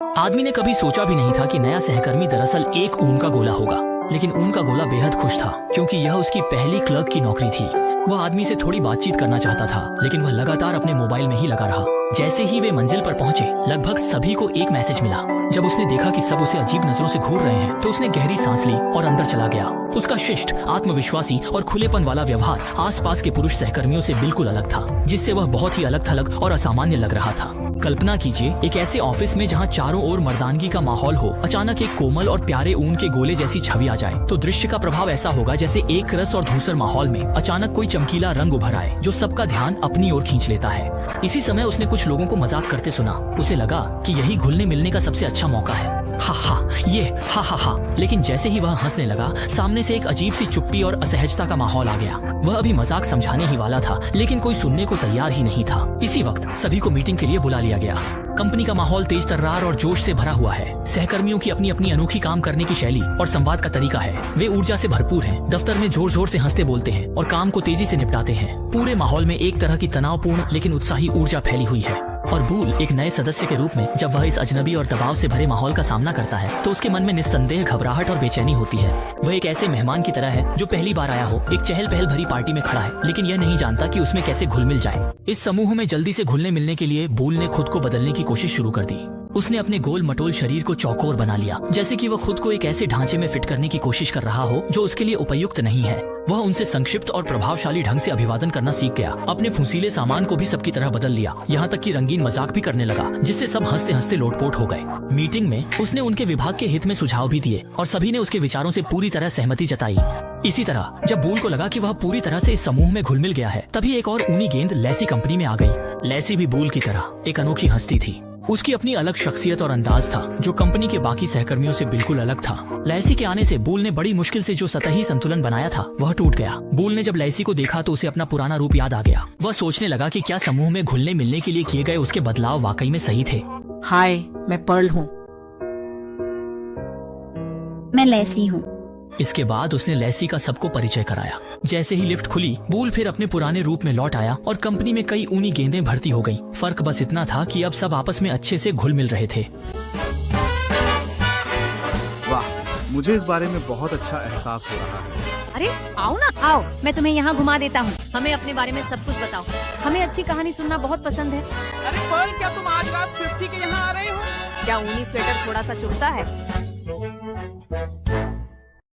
आदमी ने कभी सोचा भी नहीं था कि नया सहकर्मी दरअसल एक ऊन का गोला होगा। लेकिन ऊन का गोला बेहद खुश था क्योंकि यह उसकी पहली क्लर्क की नौकरी थी। वह आदमी से थोड़ी बातचीत करना चाहता था, लेकिन वह लगातार अपने मोबाइल में ही लगा रहा। जैसे ही वे मंजिल पर पहुंचे, लगभग सभी को एक मैसेज मिला। जब उसने देखा कि सब उसे अजीब नजरों से घूर रहे हैं, तो उसने गहरी सांस ली और अंदर चला गया। उसका शिष्ट, आत्मविश्वासी और खुलेपन वाला व्यवहार आसपास के पुरुष सहकर्मियों से बिल्कुल अलग था, जिससे वह बहुत ही अलग थलग और असामान्य लग रहा था। कल्पना कीजिए, एक ऐसे ऑफिस में जहां चारों ओर मर्दानगी का माहौल हो, अचानक एक कोमल और प्यारे ऊन के गोले जैसी छवि आ जाए, तो दृश्य का प्रभाव ऐसा होगा जैसे एक रस और धूसर माहौल में अचानक कोई चमकीला रंग उभर आए, जो सबका ध्यान अपनी ओर खींच लेता है। इसी समय उसने कुछ लोगों को मजाक करते सुना। उसे लगा कि यही घुलने मिलने का सबसे अच्छा मौका है। हा हा। लेकिन जैसे ही वह हंसने लगा, सामने से एक अजीब सी चुप्पी और असहजता का माहौल आ गया। वह अभी मजाक समझाने ही वाला था, लेकिन कोई सुनने को तैयार ही नहीं था। इसी वक्त सभी को मीटिंग के लिए बुला लिया गया। कंपनी का माहौल तेज तर्रार और जोश से भरा हुआ है। सहकर्मियों की अपनी अपनी अनोखी काम करने की शैली और संवाद का तरीका है। वे ऊर्जा से भरपूर हैं, दफ्तर में जोर जोर से हंसते बोलते हैं और काम को तेजी से निपटाते हैं। पूरे माहौल में एक तरह की तनावपूर्ण लेकिन उत्साही ऊर्जा फैली हुई है। और बूल एक नए सदस्य के रूप में जब वह इस अजनबी और दबाव से भरे माहौल का सामना करता है, तो उसके मन में निस्संदेह घबराहट और बेचैनी होती है। वह एक ऐसे मेहमान की तरह है जो पहली बार आया हो, एक चहल पहल भरी पार्टी में खड़ा है, लेकिन यह नहीं जानता कि उसमें कैसे घुल मिल जाए। इस समूह में जल्दी से घुलने मिलने के लिए बूल ने खुद को बदलने की कोशिश शुरू कर दी। उसने अपने गोल मटोल शरीर को चौकोर बना लिया, जैसे कि वह खुद को एक ऐसे ढांचे में फिट करने की कोशिश कर रहा हो जो उसके लिए उपयुक्त नहीं है। वह उनसे संक्षिप्त और प्रभावशाली ढंग से अभिवादन करना सीख गया। अपने फुसीले सामान को भी सबकी तरह बदल लिया, यहाँ तक कि रंगीन मजाक भी करने लगा, जिससे सब हंसते हंसते लोटपोट हो गए। मीटिंग में उसने उनके विभाग के हित में सुझाव भी दिए और सभी ने उसके विचारों से पूरी तरह सहमति जताई। इसी तरह जब बूल को लगा कि वह पूरी तरह से इस समूह में घुल मिल गया है, तभी एक और ऊनी गेंद लैसी कंपनी में आ गई। लैसी भी बूल की तरह एक अनोखी हस्ती थी। उसकी अपनी अलग शख्सियत और अंदाज था, जो कंपनी के बाकी सहकर्मियों से बिल्कुल अलग था। लैसी के आने से बूल ने बड़ी मुश्किल से जो सतही संतुलन बनाया था, वह टूट गया। बूल ने जब लैसी को देखा तो उसे अपना पुराना रूप याद आ गया। वह सोचने लगा कि क्या समूह में घुलने मिलने के लिए किए गए उसके बदलाव वाकई में सही थे। हाय, मैं पर्ल हूँ। मैं लैसी हूँ। इसके बाद उसने लैसी का सबको परिचय कराया। जैसे ही लिफ्ट खुली, बूल फिर अपने पुराने रूप में लौट आया और कंपनी में कई ऊनी गेंदें भर्ती हो गईं। फर्क बस इतना था कि अब सब आपस में अच्छे से घुल मिल रहे थे। वाह, मुझे इस बारे में बहुत अच्छा एहसास हो रहा है। अरे आओ ना, आओ, मैं तुम्हें यहाँ घुमा देता हूँ। हमें अपने बारे में सब कुछ बताओ। हमें अच्छी कहानी सुनना बहुत पसंद है। अरे पर्ल, क्या तुम आज रात 50 के यहाँ आ रहे हो? क्या ऊनी स्वेटर थोड़ा सा चुभता है?